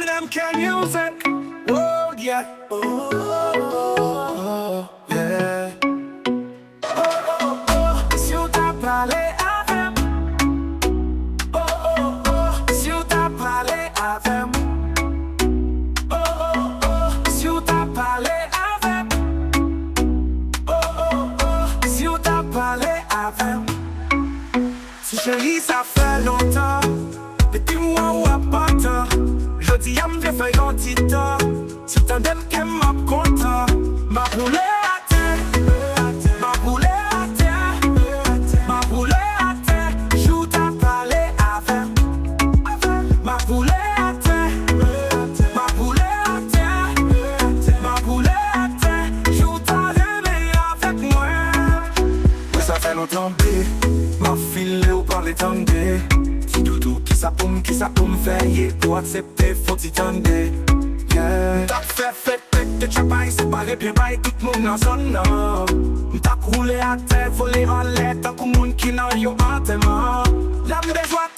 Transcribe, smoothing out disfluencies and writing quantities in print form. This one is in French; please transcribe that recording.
One of them can music. Oh yeah. Oh yeah. Si ou ta parlé avec. Si ou ta parlé avec. Si ou ta parlé avec. Si ou ta parlé avec. Si chérie, ça fait longtemps. Depuis moi ou à pas tant. Je dis à me faire un petit temps. Si t'en donnes qu'elle m'a content. Ma roulée à terre. Ma roulée à terre. Ma roulée à terre. J'ou t'as parlé avec. Ma roulée à terre. Ma roulée à terre. Ma roulée à terre. J'ou t'as aimé avec moi. Oui, ça fait longtemps, B. Ma fille ou par les tangues. Qui doudou, qui ça pour me veiller. Pour accepter, faut t'y tendre. Yeah. T'as fait fête de champagne, séparé bien bail tout le monde en zone. T'as roulé à terre, volé en l'air. Tant que monde qui n'a eu enterrement. L'âme des joies,